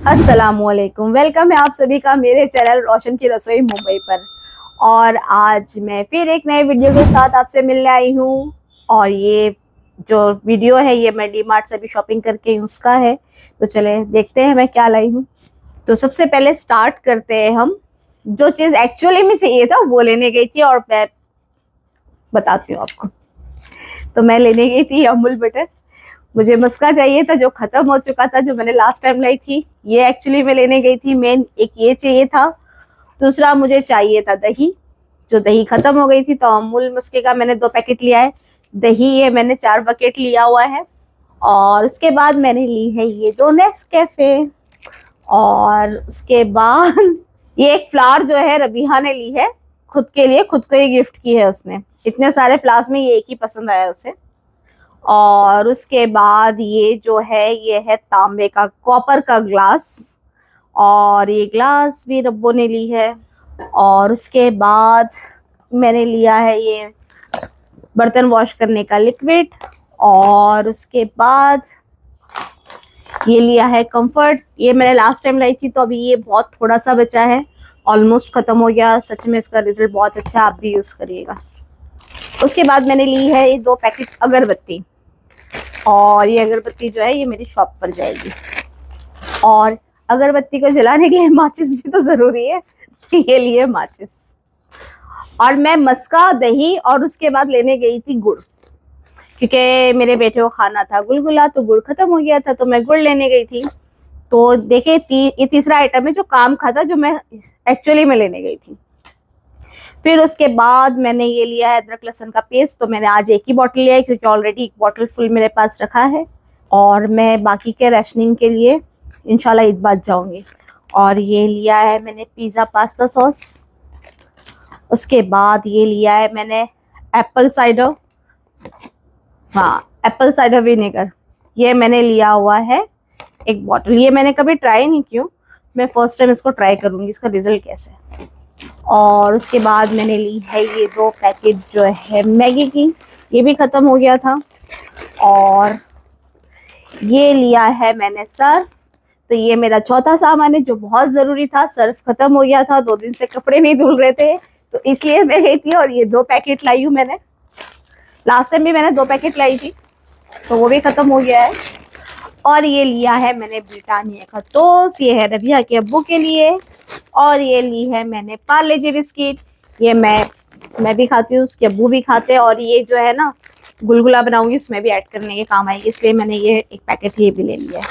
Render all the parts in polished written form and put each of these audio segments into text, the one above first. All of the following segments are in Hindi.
अस्सलामुअलैकुम, वेलकम है आप सभी का मेरे चैनल रोशन की रसोई मुंबई पर। और आज मैं फिर एक नए वीडियो के साथ आपसे मिलने आई हूँ। और ये जो वीडियो है ये मैं डी मार्ट से भी शॉपिंग करके उसका है। तो चले देखते हैं मैं क्या लाई हूँ। तो सबसे पहले स्टार्ट करते हैं हम। जो चीज़ एक्चुअली में चाहिए था वो लेने गई थी और मैं बताती हूँ आपको। तो मैं लेने गई थी अमूल बटर। मुझे मस्का चाहिए था जो खत्म हो चुका था, जो मैंने लास्ट टाइम लाई थी। ये एक्चुअली मैं लेने गई थी मेन, एक ये चाहिए था। दूसरा मुझे चाहिए था दही, जो दही खत्म हो गई थी। तो अमूल मस्के का मैंने 2 पैकेट लिया है। दही ये मैंने 4 बकेट लिया हुआ है। और उसके बाद मैंने ली है ये 2 नेस्कैफे। और उसके बाद ये एक फ्लावर जो है रबीहा ने ली है खुद के लिए, खुद को ही गिफ्ट की है उसने। इतने सारे फ्लावर्स में ये एक ही पसंद आया उसे। और उसके बाद ये जो है ये है तांबे का, कॉपर का ग्लास। और ये ग्लास भी रब्बो ने ली है। और उसके बाद मैंने लिया है ये बर्तन वॉश करने का लिक्विड। और उसके बाद ये लिया है कंफर्ट। ये मैंने लास्ट टाइम लाई थी, तो अभी ये बहुत थोड़ा सा बचा है, ऑलमोस्ट खत्म हो गया। सच में इसका रिजल्ट बहुत अच्छा है, आप भी यूज करिएगा। उसके बाद मैंने ली है ये 2 पैकेट अगरबत्ती। और ये अगरबत्ती जो है ये मेरी शॉप पर जाएगी। और अगरबत्ती को जलाने के लिए माचिस भी तो जरूरी है, तो ये लिए माचिस। और मैं मस्का, दही और उसके बाद लेने गई थी गुड़, क्योंकि मेरे बेटे को खाना था गुलगुला, तो गुड़ खत्म हो गया था तो मैं गुड़ लेने गई थी। तो देखिए ये तीसरा आइटम है जो काम खाता, जो मैं एक्चुअली में लेने गई थी। फिर उसके बाद मैंने ये लिया है अदरक लहसुन का पेस्ट। तो मैंने आज एक ही बॉटल लिया है, क्योंकि ऑलरेडी एक बॉटल फुल मेरे पास रखा है। और मैं बाकी के राशनिंग के लिए इंशाल्लाह ईद बाद जाऊंगी। और ये लिया है मैंने पिज़्ज़ा पास्ता सॉस। उसके बाद ये लिया है मैंने Apple cider, Apple cider vinegar. ये मैंने लिया हुआ है एक बॉटल। ये मैंने कभी ट्राई नहीं किया, मैं फर्स्ट टाइम इसको ट्राई करूंगी, इसका रिजल्ट कैसे है। और उसके बाद मैंने ली है ये 2 पैकेट जो है मैगी की, ये भी खत्म हो गया था। और ये लिया है मैंने सर्फ। तो ये मेरा चौथा सामान है जो बहुत ज़रूरी था। सर्फ खत्म हो गया था, 2 दिन से कपड़े नहीं धुल रहे थे, तो इसलिए मैं गई थी और ये 2 पैकेट लाई हूँ मैंने। लास्ट टाइम भी मैंने 2 पैकेट लाई थी, तो वो भी खत्म हो गया है। और ये लिया है मैंने ब्रिटानिया का टोस्ट, ये है रबिया के अब्बू के लिए। और ये ली है मैंने पार्ले जी बिस्किट, ये मैं भी खाती हूँ, उसके अब्बू भी खाते हैं। और ये जो है ना गुलगुला बनाऊंगी उसमें भी ऐड करने के काम आएगी, इसलिए मैंने ये एक पैकेट ये भी ले लिया है।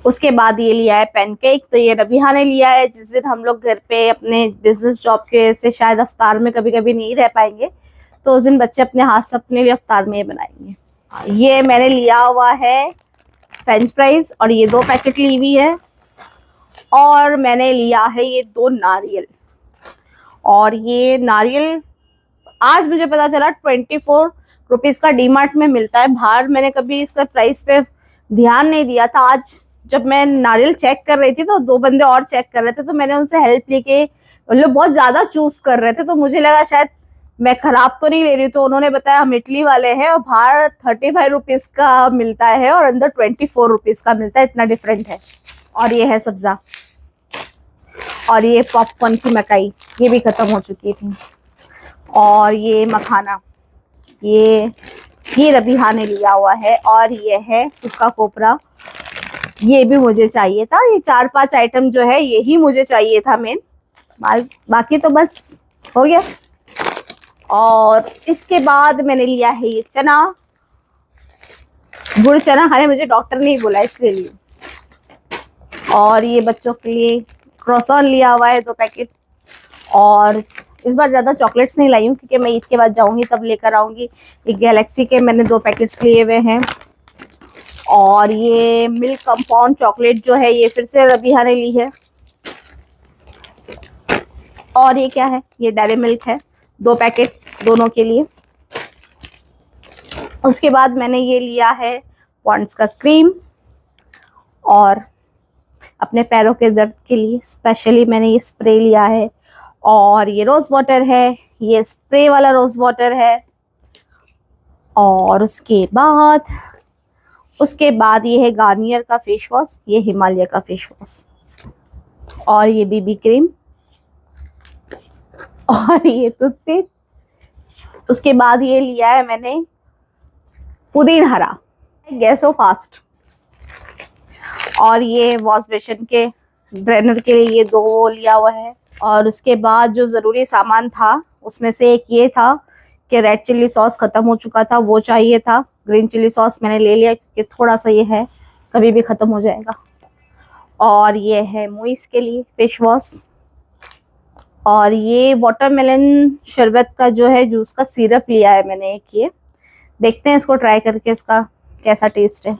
उसके बाद ये लिया है पैनकेक। तो ये रबीहा ने लिया है, जिस दिन हम लोग घर पे अपने बिजनेस जॉब की वजह से शायद अफ्तार में कभी कभी नहीं रह पाएंगे, तो उस दिन बच्चे अपने हाथ से अपने लिए अफ्तार में बनाएंगे। ये मैंने लिया हुआ है फ्रेंच फ्राइज, और ये 2 पैकेट ली हुई है। और मैंने लिया है ये 2 नारियल। और ये नारियल आज मुझे पता चला 24 रुपीज़ का डी मार्ट में मिलता है। बाहर मैंने कभी इसका प्राइस पे ध्यान नहीं दिया था। आज जब मैं नारियल चेक कर रही थी तो 2 बंदे और चेक कर रहे थे, तो मैंने उनसे हेल्प लेके, मतलब बहुत ज़्यादा चूज कर रहे थे, तो मुझे लगा शायद मैं खराब तो नहीं ले रही हूँ। तो उन्होंने बताया हम इटली वाले हैं और बाहर 35 रुपीज़ का मिलता है और अंदर 24 रुपीज़ का मिलता है, इतना डिफरेंट है। और ये है सब्जा। और ये पॉपकॉर्न की मकाई, ये भी खत्म हो चुकी थी। और ये मखाना, ये रबीहा ने लिया हुआ है। और ये है सूखा कोपरा, ये भी मुझे चाहिए था। ये 4-5 आइटम जो है यही मुझे चाहिए था मेन, बाकी तो बस हो गया। और इसके बाद मैंने लिया है ये चना, गुड़ चना खाने मुझे डॉक्टर ने ही बोला इसलिए लिए। और ये बच्चों के लिए क्रॉसॉन लिया हुआ है 2 पैकेट। और इस बार ज़्यादा चॉकलेट्स नहीं लाई हूँ, क्योंकि मैं ईद के बाद जाऊँगी तब लेकर आऊँगी। एक गैलेक्सी के मैंने 2 पैकेट्स लिए हुए हैं। और ये मिल्क कंपाउंड चॉकलेट जो है ये फिर से रबीहा ने ली है। और ये क्या है, ये डेयरी मिल्क है, 2 पैकेट दोनों के लिए। उसके बाद मैंने ये लिया है पॉन्ड्स का क्रीम। और अपने पैरों के दर्द के लिए स्पेशली मैंने ये स्प्रे लिया है। और ये रोज़ वाटर है, ये स्प्रे वाला रोज़ वाटर है। और उसके बाद ये है गार्नियर का फेस वॉश, ये हिमालय का फेस वॉश। और ये बीबी क्रीम और ये टूथपेस्ट। उसके बाद ये लिया है मैंने पुदीन हरा, गैसो फास्ट। और ये वॉश बेसिन के ड्रेनर के लिए ये 2 वो लिया हुआ है। और उसके बाद जो ज़रूरी सामान था उसमें से एक ये था कि रेड चिल्ली सॉस ख़त्म हो चुका था, वो चाहिए था। ग्रीन चिल्ली सॉस मैंने ले लिया क्योंकि थोड़ा सा ये है, कभी भी ख़त्म हो जाएगा। और ये है मुइस के लिए फेस वॉश। और ये वाटरमेलन शरबत का जो है जूस का सिरप लिया है मैंने एक, ये देखते हैं इसको ट्राई करके इसका कैसा टेस्ट है।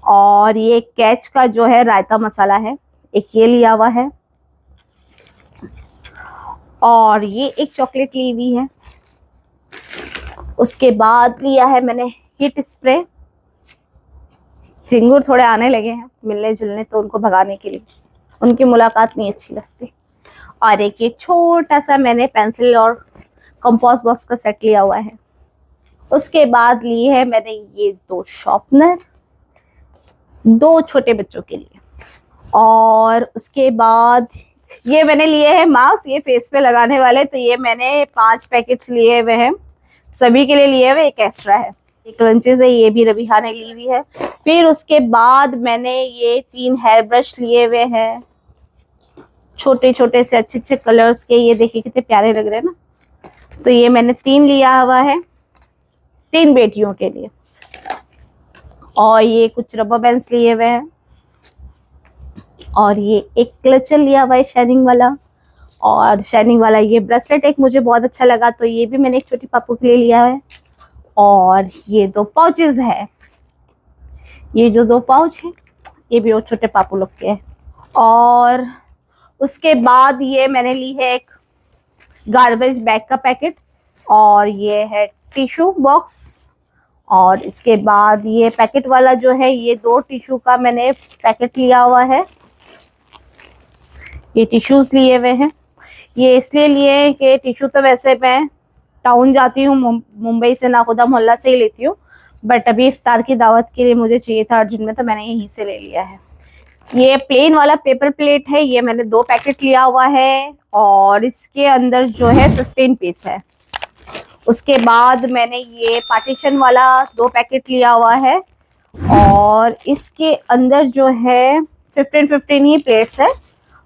और ये कैच का जो है रायता मसाला है, एक ये लिया हुआ है। और ये एक चॉकलेट ली हुई है। उसके बाद लिया है मैंने हीट स्प्रे। चिंगूर थोड़े आने लगे हैं मिलने जुलने, तो उनको भगाने के लिए, उनकी मुलाकात नहीं अच्छी लगती। और एक ये छोटा सा मैंने पेंसिल और कंपास बॉक्स का सेट लिया हुआ है। उसके बाद लिए है मैंने ये 2 शॉर्पनर, 2 छोटे बच्चों के लिए। और उसके बाद ये मैंने लिए हैं मास्क, ये फेस पे लगाने वाले, तो ये मैंने 5 पैकेट्स लिए हुए हैं, सभी के लिए लिए हुए, एक एक्स्ट्रा है। एक क्रंचेस है, ये भी रबीहा ने ली हुई है। फिर उसके बाद मैंने ये 3 हेयर ब्रश लिए हुए हैं, छोटे छोटे से अच्छे अच्छे कलर्स के। ये देखिए कितने प्यारे लग रहे हैं ना। तो ये मैंने 3 लिया हुआ है, 3 बेटियों के लिए। और ये कुछ रबर बैंड्स लिए हुए हैं। और ये एक क्लचर लिया हुआ है शाइनिंग वाला। और शाइनिंग वाला ये ब्रेसलेट एक मुझे बहुत अच्छा लगा, तो ये भी मैंने एक छोटी पापू के लिए लिया है। और ये 2 पाउचेस है, ये जो 2 पाउच है ये भी वो छोटे पापू लोग के हैं। और उसके बाद ये मैंने ली है एक गार्बेज बैग का पैकेट। और ये है टिश्यू बॉक्स। और इसके बाद ये पैकेट वाला जो है ये 2 टिश्यू का मैंने पैकेट लिया हुआ है। ये टिश्यूज लिए हुए हैं, ये इसलिए लिए हैं कि टिश्यू तो वैसे मैं टाउन जाती हूँ मुंबई से, नाखुदा मोहल्ला से ही लेती हूँ, बट अभी इफ्तार की दावत के लिए मुझे चाहिए था अर्जेंट में, तो मैंने यहीं से ले लिया है। ये प्लेन वाला पेपर प्लेट है, ये मैंने 2 पैकेट लिया हुआ है। और इसके अंदर जो है 15 पीस है। उसके बाद मैंने ये पार्टीशन वाला 2 पैकेट लिया हुआ है। और इसके अंदर जो है 15 ही प्लेट्स है।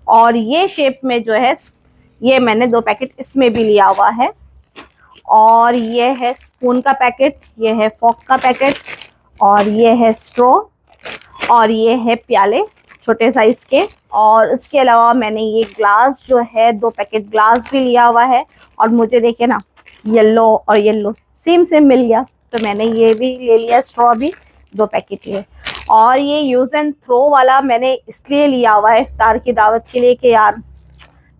और ये शेप में जो है ये मैंने 2 पैकेट इसमें भी लिया हुआ है। और ये है स्पून का पैकेट, ये है फॉक का पैकेट, और ये है स्ट्रॉ, और ये है प्याले छोटे साइज के। और उसके अलावा मैंने ये ग्लास जो है 2 पैकेट ग्लास भी लिया हुआ है। और मुझे देखिए ना येलो और येलो सेम मिल गया, तो मैंने ये भी ले लिया, स्ट्रॉ भी 2 पैकेट लिए। और ये यूज़ एंड थ्रो वाला मैंने इसलिए लिया हुआ है इफ्तार की दावत के लिए कि यार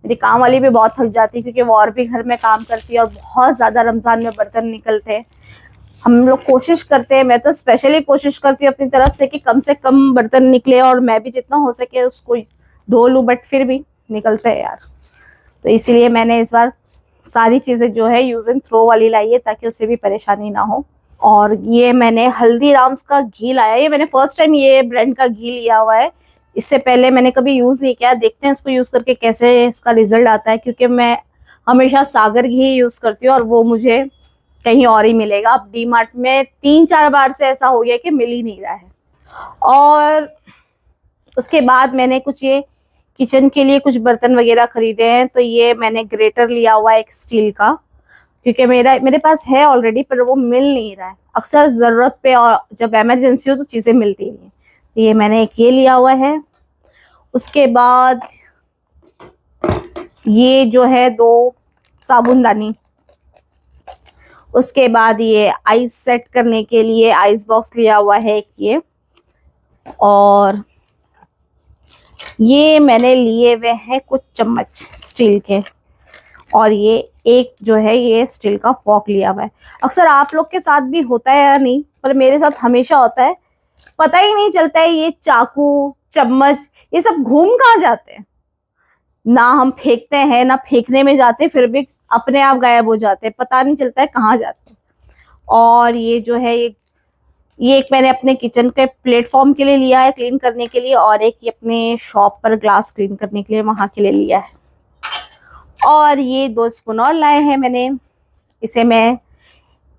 मेरी काम वाली भी बहुत थक जाती है, क्योंकि वो और भी घर में काम करती है और बहुत ज़्यादा रमज़ान में बर्तन निकलते हैं। हम लोग कोशिश करते हैं, मैं तो स्पेशली कोशिश करती हूँ अपनी तरफ से कि कम बर्तन निकले और मैं भी जितना हो सके उसको धो लूँ, बट फिर भी निकलते हैं यार। तो इसीलिए मैंने इस बार सारी चीज़ें जो है यूज़ एंड थ्रो वाली लाई है, ताकि उससे भी परेशानी ना हो। और ये मैंने हल्दीराम्स का घी लाया, ये मैंने फर्स्ट टाइम ये ब्रांड का घी लिया हुआ है। इससे पहले मैंने कभी यूज़ नहीं किया, देखते हैं इसको यूज़ करके कैसे इसका रिजल्ट आता है, क्योंकि मैं हमेशा सागर घी यूज़ करती हूँ और वो मुझे कहीं और ही मिलेगा। अब डी मार्ट में 3-4 बार से ऐसा हो गया कि मिल ही नहीं रहा है। और उसके बाद मैंने कुछ ये किचन के लिए कुछ बर्तन वगैरह खरीदे हैं, तो ये मैंने ग्रेटर लिया हुआ है एक स्टील का, क्योंकि मेरे पास है ऑलरेडी, पर वो मिल नहीं रहा है। अक्सर ज़रूरत पे और जब इमरजेंसी हो तो चीज़ें मिलती नहीं है, तो ये मैंने एक ये लिया हुआ है। उसके बाद ये जो है 2 साबुनदानी। उसके बाद ये आइस सेट करने के लिए आइस बॉक्स लिया हुआ है एक ये। और ये मैंने लिए हुए हैं कुछ चम्मच स्टील के। और ये एक जो है ये स्टील का फॉक लिया हुआ है। अक्सर आप लोग के साथ भी होता है या नहीं, पर मेरे साथ हमेशा होता है, पता ही नहीं चलता है ये चाकू चम्मच ये सब घूम कहाँ जाते हैं, ना हम फेंकते हैं ना फेंकने में जाते, फिर भी अपने आप गायब हो जाते हैं, पता नहीं चलता है कहाँ जाते हैं। और ये जो है ये ये एक मैंने अपने किचन के प्लेटफॉर्म के लिए लिया है क्लीन करने के लिए, और एक ये अपने शॉप पर ग्लास क्लीन करने के लिए वहां के लिए लिया है। और ये 2 स्पून और लाए हैं मैंने, इसे मैं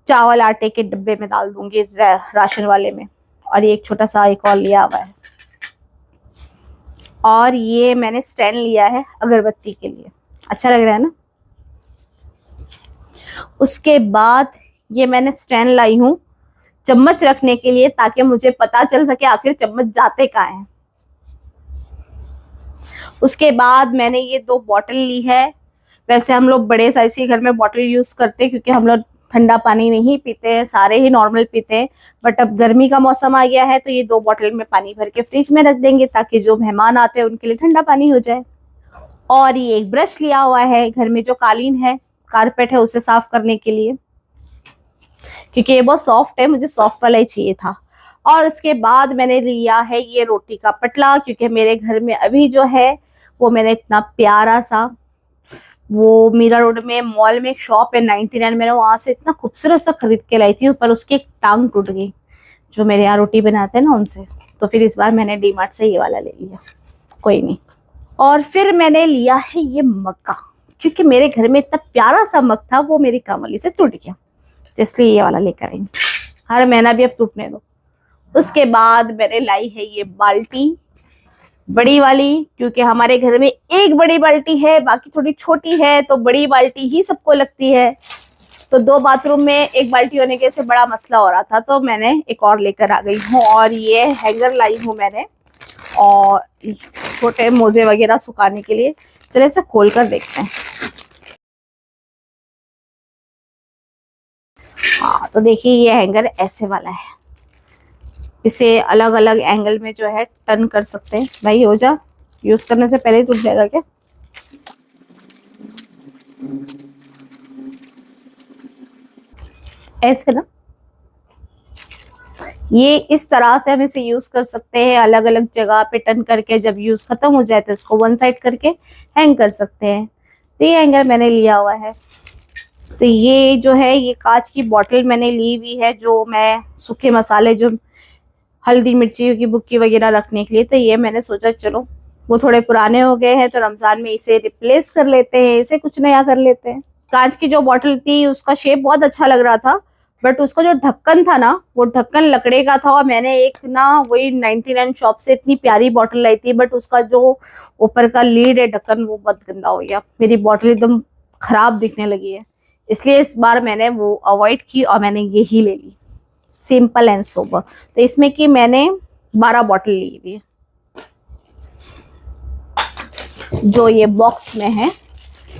चावल आटे के डिब्बे में डाल दूंगी, राशन वाले में। और ये एक छोटा सा एक और लिया हुआ है। और ये मैंने स्टैंड लिया है अगरबत्ती के लिए, अच्छा लग रहा है ना। उसके बाद ये मैंने स्टैंड लाई हूँ चम्मच रखने के लिए, ताकि मुझे पता चल सके आखिर चम्मच जाते कहाँ हैं। उसके बाद मैंने ये 2 बॉटल ली है। वैसे हम लोग बड़े साइज के घर में बॉटल यूज करते हैं, क्योंकि हम लोग ठंडा पानी नहीं पीते हैं, सारे ही नॉर्मल पीते हैं। बट अब गर्मी का मौसम आ गया है, तो ये 2 बॉटल में पानी भर के फ्रिज में रख देंगे, ताकि जो मेहमान आते हैं उनके लिए ठंडा पानी हो जाए। और ये एक ब्रश लिया हुआ है, घर में जो कालीन है, कारपेट है, उसे साफ करने के लिए, क्योंकि ये बहुत सॉफ्ट है, मुझे सॉफ्ट वाला ही चाहिए था। और उसके बाद मैंने लिया है ये रोटी का पटला, क्योंकि मेरे घर में अभी जो है वो मैंने इतना प्यारा सा, वो मीरा रोड में मॉल में एक शॉप है 99, मैंने वहां से इतना खूबसूरत सा खरीद के लाई थी, पर उसकी एक टांग टूट गई, जो मेरे यहाँ रोटी बनाते हैं ना उनसे। तो फिर इस बार मैंने डीमार्ट से ये वाला ले लिया, कोई नहीं। और फिर मैंने लिया है ये मग्गा, क्योंकि मेरे घर में इतना प्यारा सा मग था, वो मेरी कामवाली से टूट गया, तो इसलिए ये वाला लेकर आई। हर महीना भी अब टूटने दो। उसके बाद मैंने लाई है ये बाल्टी, बड़ी वाली, क्योंकि हमारे घर में एक बड़ी बाल्टी है, बाकी थोड़ी छोटी है, तो बड़ी बाल्टी ही सबको लगती है। तो 2 बाथरूम में एक बाल्टी होने के से बड़ा मसला हो रहा था, तो मैंने एक और लेकर आ गई हूँ। और ये हैंगर लाई हूँ मैंने, और छोटे मोजे वगैरह सुखाने के लिए। चलिए इसे खोल कर देखते हैं। हाँ, तो देखिए ये हैंगर ऐसे वाला है, इसे अलग अलग एंगल में जो है टर्न कर सकते हैं। भाई हो जा, यूज करने से पहले ही टूट जाएगा क्या। ऐसे ना, ये इस तरह से हम इसे यूज कर सकते हैं, अलग अलग जगह पे टर्न करके। जब यूज खत्म हो जाए तो इसको वन साइड करके हैंग कर सकते हैं। तो ये हैंगर मैंने लिया हुआ है। तो ये जो है ये कांच की बोतल मैंने ली हुई है, जो मैं सूखे मसाले, जो हल्दी मिर्ची की बुक्की वगैरह रखने के लिए। तो ये मैंने सोचा चलो, वो थोड़े पुराने हो गए हैं, तो रमजान में इसे रिप्लेस कर लेते हैं, इसे कुछ नया कर लेते हैं। कांच की जो बोतल थी उसका शेप बहुत अच्छा लग रहा था, बट उसका जो ढक्कन था ना, वो ढक्कन लकड़े का था। और मैंने एक ना वही 99 शॉप से इतनी प्यारी बोतल लाई थी, बट उसका जो ऊपर का लीड है ढक्कन, वो बहुत गंदा हो गया। मेरी बोतल एकदम खराब दिखने लगी है, इसलिए इस बार मैंने वो अवॉइड की और मैंने यही ले ली, सिंपल एंड सोबर। तो इसमें कि मैंने 12 बॉटल ली हुई है, जो ये बॉक्स में है।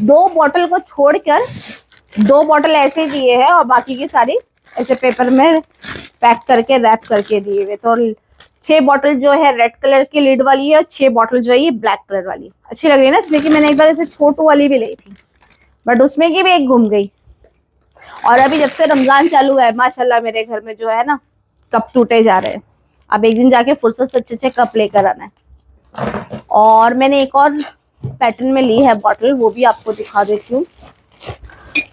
2 बॉटल को छोड़कर 2 बॉटल ऐसे दिए हैं, और बाकी की सारी ऐसे पेपर में पैक करके रैप करके दिए हुए। तो 6 बॉटल जो है रेड कलर की लिड वाली है, और 6 बॉटल जो है ये ब्लैक कलर वाली। अच्छी लग रही है ना। इसमें कि मैंने एक बार ऐसे छोटू वाली भी ली थी, बट उसमें की भी एक घूम गई। और अभी जब से रमजान चालू है, माशाल्लाह मेरे घर में जो है ना कप टूटे जा रहे हैं। अब एक दिन जाके फुर्सत से अच्छे कप लेकर आना है। और मैंने एक और पैटर्न में ली है बॉटल, वो भी आपको दिखा देती हूँ।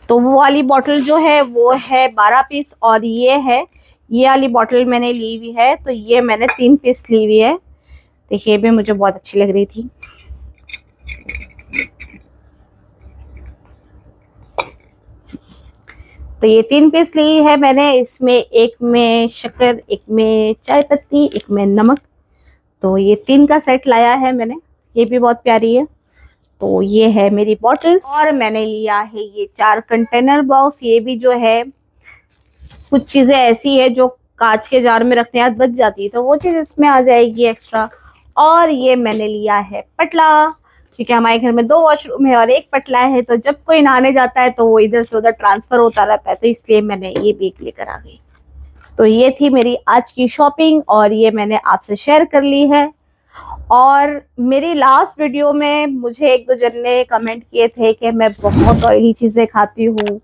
तो वो वाली बॉटल जो है वो है 12 पीस, और ये वाली बॉटल मैंने ली हुई है, तो ये मैंने 3 पीस ली हुई है। देखिए ये भी मुझे बहुत अच्छी लग रही थी। तो ये 3 पीस ली है मैंने। इसमें एक में शक्कर, एक में चाय पत्ती, एक में नमक। तो ये 3 का सेट लाया है मैंने, ये भी बहुत प्यारी है। तो ये है मेरी बॉटल्स। और मैंने लिया है ये 4 कंटेनर बॉक्स। ये भी जो है कुछ चीजें ऐसी है जो कांच के जार में रखने आज बच जाती है, तो वो चीज इसमें आ जाएगी एक्स्ट्रा। और ये मैंने लिया है पटला, क्योंकि हमारे घर में 2 वॉशरूम है और एक पटला है, तो जब कोई नहाने जाता है तो वो इधर से उधर ट्रांसफर होता रहता है, तो इसलिए मैंने ये भी एक लेकर आ गई। तो ये थी मेरी आज की शॉपिंग, और ये मैंने आपसे शेयर कर ली है। और मेरी लास्ट वीडियो में मुझे 1-2 जन ने कमेंट किए थे कि मैं बहुत ऑयली चीज़ें खाती हूँ।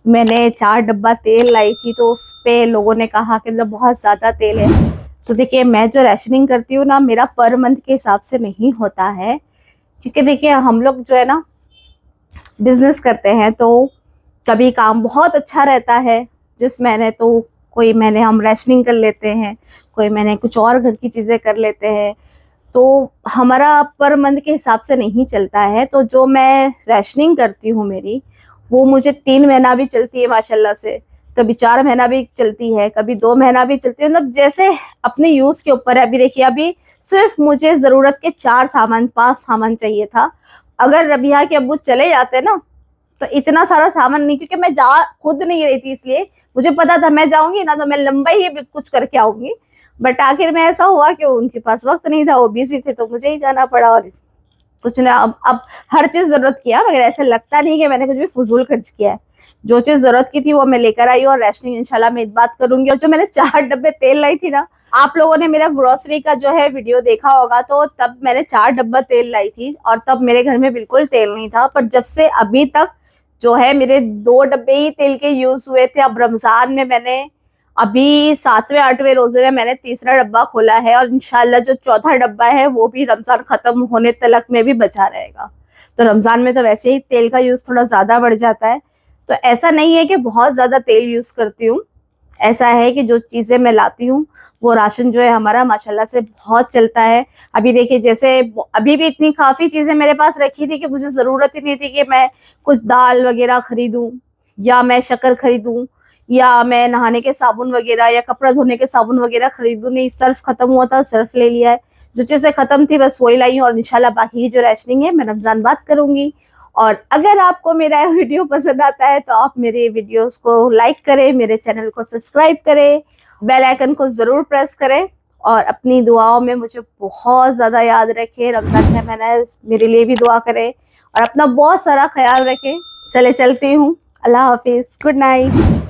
मैंने 4 डब्बा तेल लाई थी, तो उस पे लोगों ने कहा कि मतलब बहुत ज़्यादा तेल है। तो देखिए मैं जो राशनिंग करती हूँ ना, मेरा पर मंथ के हिसाब से नहीं होता है, क्योंकि देखिए हम लोग जो है ना बिजनेस करते हैं, तो कभी काम बहुत अच्छा रहता है जिस महीने, तो कोई महीने हम राशनिंग कर लेते हैं, कोई महीने कुछ और घर की चीज़ें कर लेते हैं। तो हमारा पर मंथ के हिसाब से नहीं चलता है। तो जो मैं राशनिंग करती हूँ मेरी, वो मुझे 3 महीना भी चलती है माशाल्लाह से, कभी 4 महीना भी चलती है, कभी 2 महीना भी चलती है, मतलब जैसे अपने यूज़ के ऊपर है। अभी देखिए, अभी सिर्फ मुझे ज़रूरत के 4 सामान 5 सामान चाहिए था। अगर रबिया के अब्बू चले जाते ना, तो इतना सारा सामान नहीं, क्योंकि मैं जा खुद नहीं रही थी, इसलिए मुझे पता था मैं जाऊंगी ना तो मैं लंबा ही कुछ करके आऊंगी। बट आखिर में ऐसा हुआ कि उनके पास वक्त नहीं था, वो बिजी थे, तो मुझे ही जाना पड़ा। और कुछ ना, अब हर चीज जरूरत किया, मगर ऐसा लगता नहीं कि मैंने कुछ भी फजूल खर्च किया है। जो चीज जरूरत की थी वो मैं लेकर आई, और राशनिंग इंशाल्लाह मैं इस बात करूंगी। और जो मैंने 4 डब्बे तेल लाई थी ना, आप लोगों ने मेरा ग्रोसरी का जो है वीडियो देखा होगा, तो तब मैंने 4 डब्बा तेल लाई थी, और तब मेरे घर में बिल्कुल तेल नहीं था। पर जब से अभी तक जो है मेरे 2 डब्बे ही तेल के यूज हुए थे। अब रमजान में मैंने अभी 7वें 8वें रोजे में मैंने तीसरा डब्बा खोला है, और इंशाल्लाह जो चौथा डब्बा है वो भी रमजान खत्म होने तलक में भी बचा रहेगा। तो रमजान में तो वैसे ही तेल का यूज थोड़ा ज्यादा बढ़ जाता है, तो ऐसा नहीं है कि बहुत ज्यादा तेल यूज करती हूँ। ऐसा है कि जो चीजें मैं लाती हूँ वो राशन जो है हमारा माशाल्लाह से बहुत चलता है। अभी देखिए, जैसे अभी भी इतनी काफी चीजें मेरे पास रखी थी कि मुझे जरूरत ही नहीं थी कि मैं कुछ दाल वगैरह खरीदूं, या मैं शक्कर खरीदूं, या मैं नहाने के साबुन वगैरह या कपड़ा धोने के साबुन वगैरह खरीदूं। नहीं, सर्फ खत्म हुआ था, सर्फ ले लिया है। जो चीजें खत्म थी बस वही लाई हूँ, और इंशाल्लाह बाकी की जो राशनिंग है मैं रमजान बात करूंगी। और अगर आपको मेरा वीडियो पसंद आता है तो आप मेरे वीडियोस को लाइक करें, मेरे चैनल को सब्सक्राइब करें, बेल आइकन को जरूर प्रेस करें, और अपनी दुआओं में मुझे बहुत ज़्यादा याद रखें। रमज़ान का महीना है, मेरे लिए भी दुआ करें, और अपना बहुत सारा ख्याल रखें। चले चलती हूँ, अल्लाह हाफिज़, गुड नाइट।